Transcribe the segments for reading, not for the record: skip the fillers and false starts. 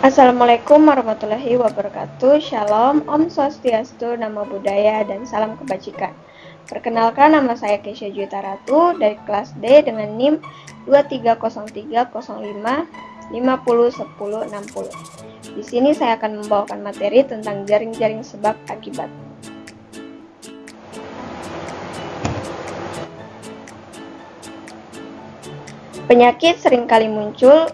Assalamualaikum warahmatullahi wabarakatuh. Shalom, Om Swastiastu, Namo Buddhaya, dan salam kebajikan. Perkenalkan, nama saya Keisha Juwita Ratu dari kelas D dengan NIM 230305501060. Di sini saya akan membawakan materi tentang jaring-jaring sebab akibat. Penyakit seringkali muncul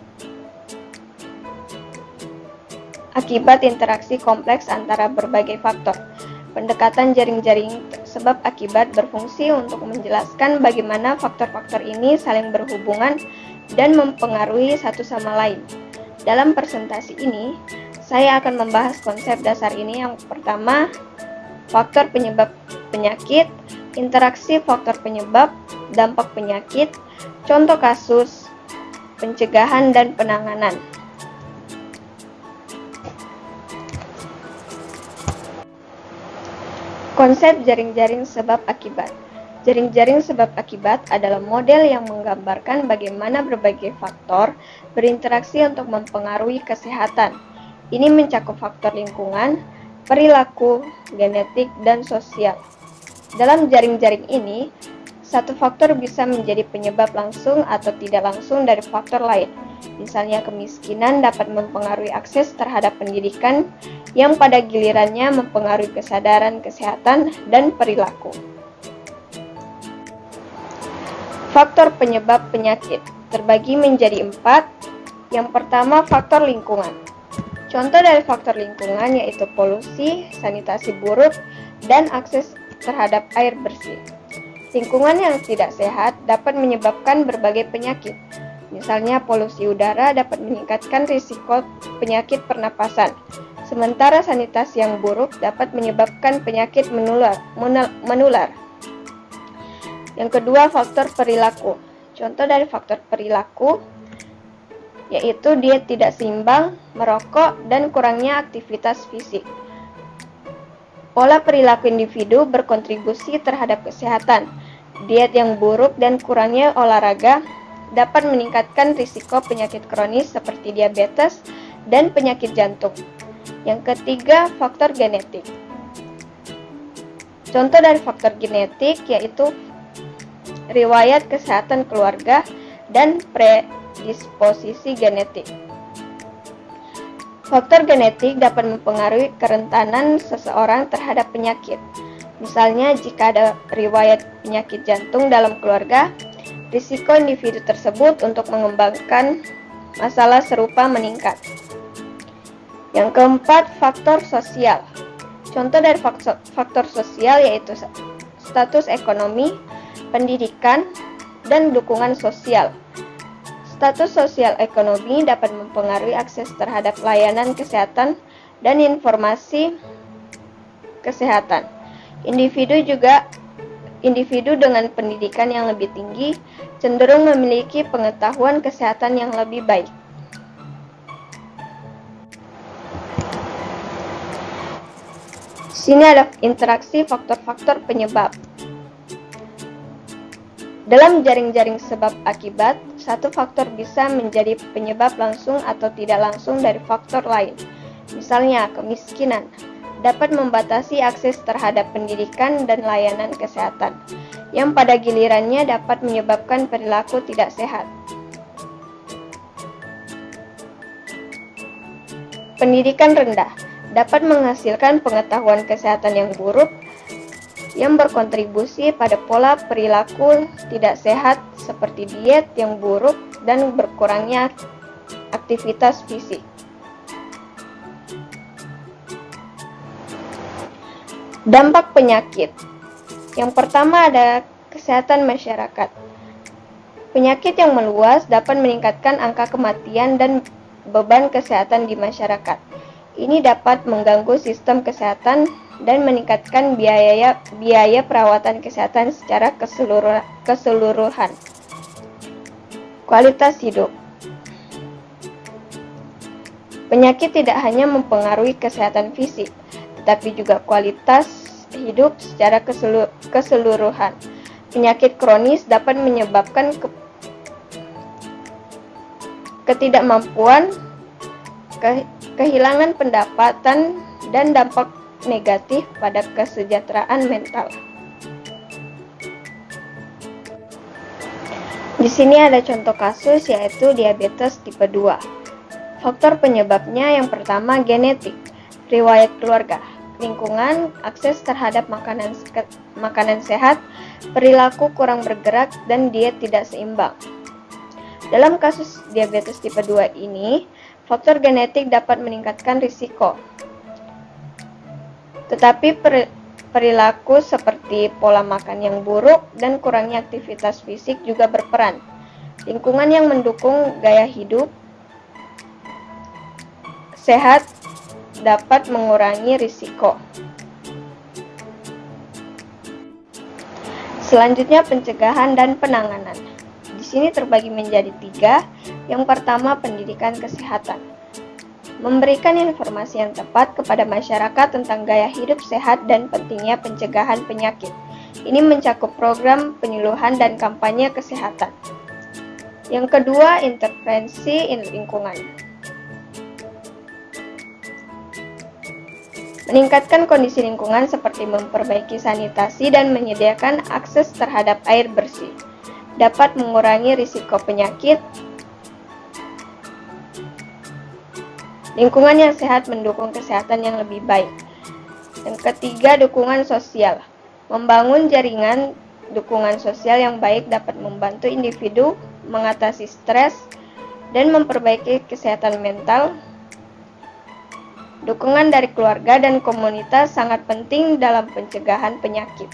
akibat interaksi kompleks antara berbagai faktor. Pendekatan jaring-jaring sebab akibat berfungsi untuk menjelaskan bagaimana faktor-faktor ini saling berhubungan dan mempengaruhi satu sama lain. Dalam presentasi ini, saya akan membahas konsep dasar ini. Yang pertama, faktor penyebab penyakit, interaksi faktor penyebab, dampak penyakit, contoh kasus, pencegahan dan penanganan. Konsep jaring-jaring sebab akibat. Jaring-jaring sebab akibat adalah model yang menggambarkan bagaimana berbagai faktor berinteraksi untuk mempengaruhi kesehatan. Ini mencakup faktor lingkungan, perilaku, genetik, dan sosial. Dalam jaring-jaring ini, satu faktor bisa menjadi penyebab langsung atau tidak langsung dari faktor lain. Misalnya, kemiskinan dapat mempengaruhi akses terhadap pendidikan yang pada gilirannya mempengaruhi kesadaran kesehatan dan perilaku. Faktor penyebab penyakit terbagi menjadi 4. Yang pertama, faktor lingkungan. Contoh dari faktor lingkungan yaitu polusi, sanitasi buruk, dan akses terhadap air bersih. Lingkungan yang tidak sehat dapat menyebabkan berbagai penyakit. Misalnya, polusi udara dapat meningkatkan risiko penyakit pernapasan, sementara sanitasi yang buruk dapat menyebabkan penyakit menular. Yang kedua, faktor perilaku. Contoh dari faktor perilaku yaitu diet tidak seimbang, merokok, dan kurangnya aktivitas fisik. Pola perilaku individu berkontribusi terhadap kesehatan. Diet yang buruk dan kurangnya olahraga dapat meningkatkan risiko penyakit kronis seperti diabetes dan penyakit jantung. Yang ketiga, faktor genetik. Contoh dari faktor genetik yaitu riwayat kesehatan keluarga dan predisposisi genetik. Faktor genetik dapat mempengaruhi kerentanan seseorang terhadap penyakit. Misalnya, jika ada riwayat penyakit jantung dalam keluarga, risiko individu tersebut untuk mengembangkan masalah serupa meningkat. Yang keempat, faktor sosial. Contoh dari faktor sosial yaitu status ekonomi, pendidikan, dan dukungan sosial. Status sosial ekonomi dapat mempengaruhi akses terhadap layanan kesehatan dan informasi kesehatan. Individu dengan pendidikan yang lebih tinggi cenderung memiliki pengetahuan kesehatan yang lebih baik. Sini ada interaksi faktor-faktor penyebab. Dalam jaring-jaring sebab akibat, satu faktor bisa menjadi penyebab langsung atau tidak langsung dari faktor lain. Misalnya, kemiskinan dapat membatasi akses terhadap pendidikan dan layanan kesehatan, yang pada gilirannya dapat menyebabkan perilaku tidak sehat. Pendidikan rendah dapat menghasilkan pengetahuan kesehatan yang buruk, yang berkontribusi pada pola perilaku tidak sehat seperti diet yang buruk dan berkurangnya aktivitas fisik. Dampak penyakit. Yang pertama ada kesehatan masyarakat. Penyakit yang meluas dapat meningkatkan angka kematian dan beban kesehatan di masyarakat. Ini dapat mengganggu sistem kesehatan dan meningkatkan biaya perawatan kesehatan secara keseluruhan. Kualitas hidup. Penyakit tidak hanya mempengaruhi kesehatan fisik, tetapi juga kualitas hidup secara keseluruhan. Penyakit kronis dapat menyebabkan ketidakmampuan kehilangan pendapatan, dan dampak negatif pada kesejahteraan mental. Di sini ada contoh kasus, yaitu diabetes tipe 2. Faktor penyebabnya yang pertama genetik, riwayat keluarga, lingkungan, akses terhadap makanan sehat, perilaku kurang bergerak, dan diet tidak seimbang. Dalam kasus diabetes tipe 2 ini, faktor genetik dapat meningkatkan risiko. Tetapi perilaku seperti pola makan yang buruk dan kurangnya aktivitas fisik juga berperan. Lingkungan yang mendukung gaya hidup sehat dapat mengurangi risiko. Selanjutnya, pencegahan dan penanganan. Di sini terbagi menjadi 3. Yang pertama, pendidikan kesehatan. Memberikan informasi yang tepat kepada masyarakat tentang gaya hidup sehat dan pentingnya pencegahan penyakit. Ini mencakup program penyuluhan dan kampanye kesehatan. Yang kedua, intervensi lingkungan. Meningkatkan kondisi lingkungan seperti memperbaiki sanitasi dan menyediakan akses terhadap air bersih dapat mengurangi risiko penyakit. Lingkungan yang sehat mendukung kesehatan yang lebih baik. Yang ketiga, dukungan sosial. Membangun jaringan dukungan sosial yang baik dapat membantu individu mengatasi stres dan memperbaiki kesehatan mental. Dukungan dari keluarga dan komunitas sangat penting dalam pencegahan penyakit.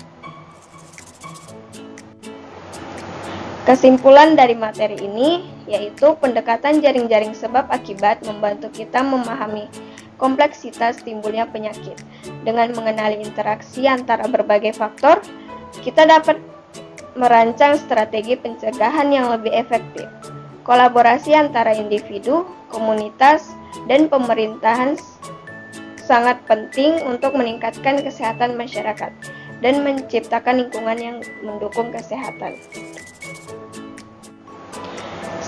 Kesimpulan dari materi ini yaitu pendekatan jaring-jaring sebab akibat membantu kita memahami kompleksitas timbulnya penyakit. Dengan mengenali interaksi antara berbagai faktor, kita dapat merancang strategi pencegahan yang lebih efektif. Kolaborasi antara individu, komunitas, dan pemerintahan sangat penting untuk meningkatkan kesehatan masyarakat dan menciptakan lingkungan yang mendukung kesehatan.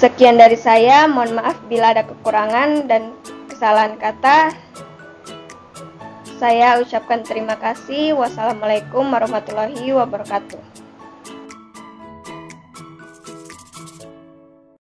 Sekian dari saya, mohon maaf bila ada kekurangan dan kesalahan kata. Saya ucapkan terima kasih. Wassalamualaikum warahmatullahi wabarakatuh.